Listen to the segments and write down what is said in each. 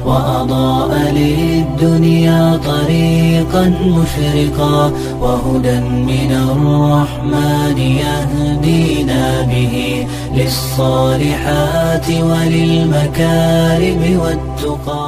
وأضاء للدنيا طريقا مشرقا وهدى من الرحمن يهدينا به للصالحات وللمكارم والتقى.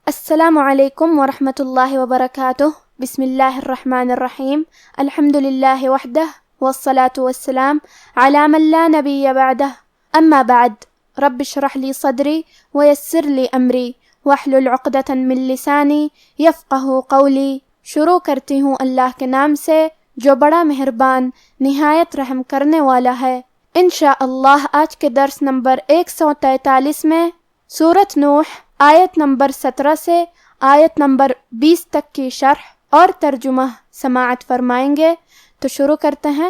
السلام علیکم ورحمۃ اللہ وبرکاتہ. بسم اللہ الرحمن الرحیم. الحمد للہ وحدہ والصلاة والسلام علی من لا نبی بعدہ. اما بعد، رب اشرح لی صدری ویسر لی امری واحلل عقدۃ من لسانی یفقہ قولی. شروع کرتی ہوں اللہ کے نام سے جو بڑا مہربان نہایت رحم کرنے والا ہے. انشاءاللہ آج کے درس نمبر 143 میں سورۃ نوح آیت نمبر 17 سے آیت نمبر 20 تک کی شرح اور ترجمہ سماعت فرمائیں گے. تو شروع کرتے ہیں.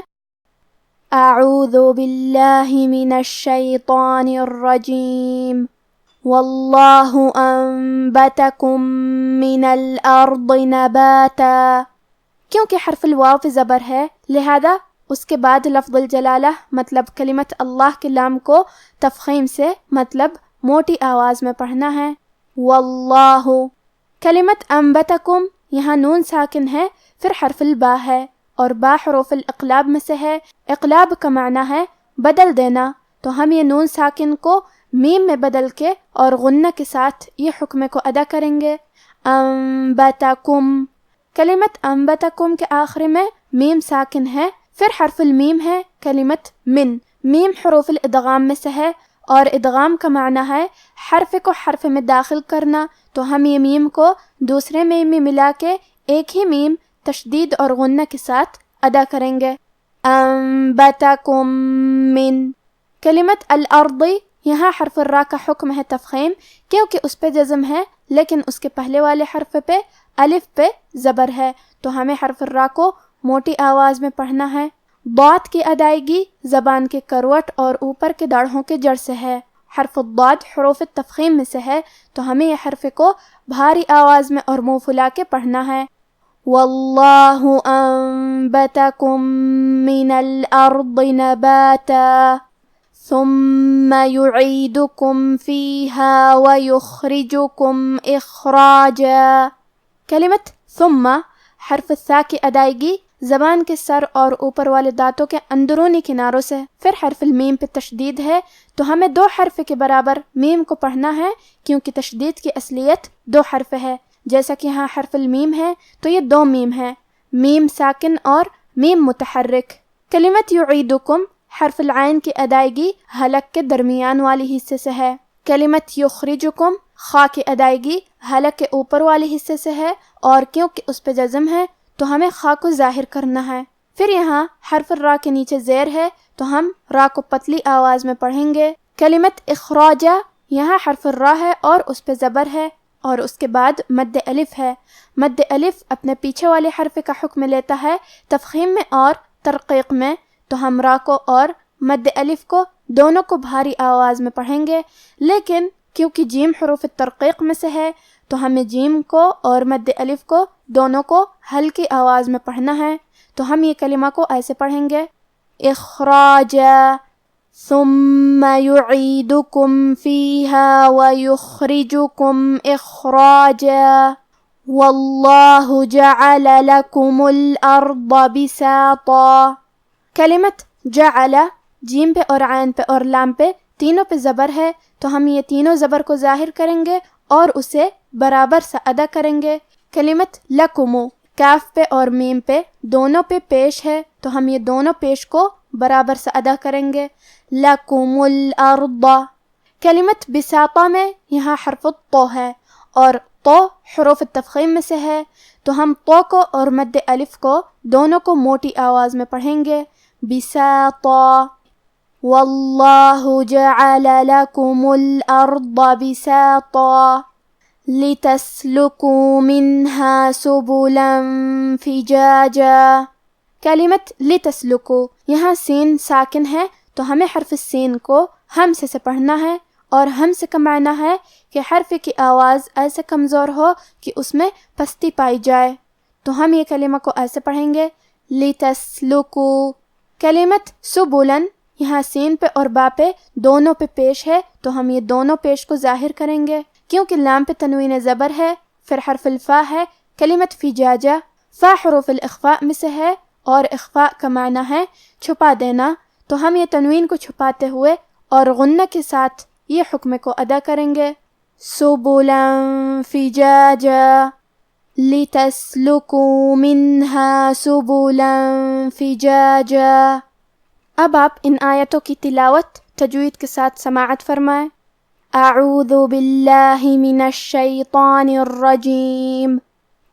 اعوذ باللہ من الشیطان الرجیم. واللہ انبتکم من الارض نباتا. کیونکہ حرف الواو پہ زبر ہے لہذا اس کے بعد لفظ الجلالہ مطلب کلمت اللہ کے لام کو تفخیم سے مطلب موٹی آواز میں پڑھنا ہے. واللہ. کلمت انبتکم یہاں نون ساکن ہے پھر حرف البا ہے اور با حروف الاقلاب میں سے ہے. اقلاب کا معنی ہے بدل دینا، تو ہم یہ نون ساکن کو میم میں بدل کے اور غنہ کے ساتھ یہ حکم کو ادا کریں گے. انبتکم. کلمت انبتکم کے آخر میں میم ساکن ہے پھر حرف المیم ہے. کلمت من میم حروف الادغام میں سے ہے اور ادغام کا معنی ہے حرف کو حرف میں داخل کرنا، تو ہم یہ میم کو دوسرے میم میں ملا کے ایک ہی میم تشدید اور غنہ کے ساتھ ادا کریں گے. انبتکم من. کلمت الارض یہاں حرف الراء کا حکم ہے تفخیم کیونکہ اس پہ جزم ہے لیکن اس کے پہلے والے حرف پہ الف پہ زبر ہے، تو ہمیں حرف الراء کو موٹی آواز میں پڑھنا ہے. ضاد کی ادائیگی زبان کے کروٹ اور اوپر کے داڑھوں کے جڑ سے ہے. حرف الضاد حروف تفخیم میں سے ہے تو ہمیں یہ حرف کو بھاری آواز میں اور منہ پھلا کے پڑھنا ہے. واللہ انبتکم من الارض نباتا ثم یعیدکم فیہا ویخرجکم اخراجا. کلمت ثم حرف الثاء کی ادائیگی زبان کے سر اور اوپر والے دانتوں کے اندرونی کناروں سے، پھر حرف المیم پہ تشدید ہے تو ہمیں 2 حرف کے برابر میم کو پڑھنا ہے کیونکہ تشدید کی اصلیت 2 حرف ہے. جیسا کہ یہاں حرف المیم ہے تو یہ 2 میم ہے، میم ساکن اور میم متحرک. کلمت یعیدکم حرف العین کی ادائیگی حلق کے درمیان والی حصے سے ہے. کلمت یخرجکم خا کی ادائیگی حلق کے اوپر والے حصے سے ہے اور کیونکہ اس پہ جزم ہے تو ہمیں خا کو ظاہر کرنا ہے. پھر یہاں حرف الراء کے نیچے زیر ہے تو ہم را کو پتلی آواز میں پڑھیں گے. کلمت اخراجہ یہاں حرف الراء ہے اور اس پہ زبر ہے اور اس کے بعد مد الف ہے. مد الف اپنے پیچھے والے حرف کا حکم لیتا ہے تفخیم میں اور ترقیق میں، تو ہم را کو اور مد الف کو دونوں کو بھاری آواز میں پڑھیں گے. لیکن کیونکہ جیم حروف ترقیق میں سے ہے تو ہمیں جیم کو اور مد الف کو دونوں کو ہلکی آواز میں پڑھنا ہے، تو ہم یہ کلمہ کو ایسے پڑھیں گے. اخراجا ثم یعیدکم فیہا ویخرجکم اخراجا واللہ جعل لکم الارض بساطا. کلمت جعل جیم پہ اور عین پہ اور لام پہ تینوں پہ زبر ہے تو ہم یہ تینوں زبر کو ظاہر کریں گے اور اسے برابر سا ادا کریں گے. کلمت لکمو کاف پہ اور میم پہ دونوں پہ پیش ہے تو ہم یہ دونوں پیش کو برابر سے ادا کریں گے. لکم الارض. کلمت بساطہ میں یہاں حرف الطو ہے اور طو حروف تفخیم میں سے ہے تو ہم طو کو اور مد الف کو دونوں کو موٹی آواز میں پڑھیں گے. بساطا. واللہ جعل لکم الارض بساطا لتسلکوا منها سبلا فجاجا. کلمت لتسلکوا یہاں سین ساکن ہے تو ہمیں حرف السین کو ہمزے سے پڑھنا ہے اور ہمزے کا معنی ہے کہ حرف کی آواز ایسے کمزور ہو کہ اس میں پستی پائی جائے، تو ہم یہ کلمہ کو ایسے پڑھیں گے لتسلکوا. کلمت سبلن یہاں سین پہ اور با پہ دونوں پہ پیش ہے تو ہم یہ دونوں پیش کو ظاہر کریں گے. کیونکہ لام پہ تنوین زبر ہے، پھر حرف الفا ہے، کلمت فجاجہ فا حروف الاخفاء میں سے ہے اور اخفاء کا معنی ہے چھپا دینا، تو ہم یہ تنوین کو چھپاتے ہوئے اور غنہ کے ساتھ یہ حکم کو ادا کریں گے۔ سبلا فجاجا لتسلکوا منہا سبلا فجاجا۔ اب آپ ان آیتوں کی تلاوت تجوید کے ساتھ سماعت فرمائیں۔ اعوذ باللہ من الشیطان الرجیم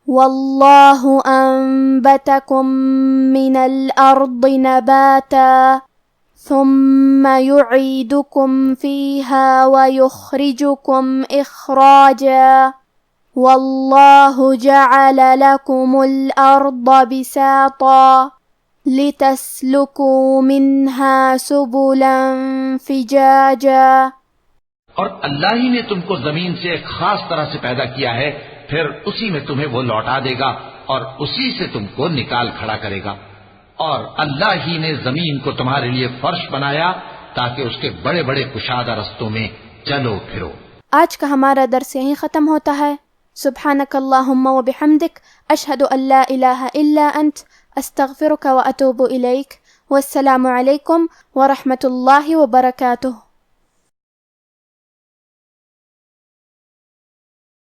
واللہ انبتکم من الارض نباتا ثم يعيدكم فيها ويخرجكم إخراجا والله جعل لكم الأرض بساطا لتسلكوا منها سبلا فجاجا۔ اور اللہ ہی نے تم کو زمین سے ایک خاص طرح سے پیدا کیا ہے، پھر اسی میں تمہیں وہ لوٹا دے گا اور اسی سے تم کو نکال کھڑا کرے گا۔ اور اللہ ہی نے زمین کو تمہارے لیے فرش بنایا تاکہ اس کے بڑے بڑے کشادہ رستوں میں چلو پھرو۔ آج کا ہمارا درس یہیں ختم ہوتا ہے۔ سبحانک اللہم و بحمدک، اشہد ان لا الہ الا انت، استغفرک و اتوب الیک، والسلام علیکم ورحمۃ اللہ وبرکاتہ۔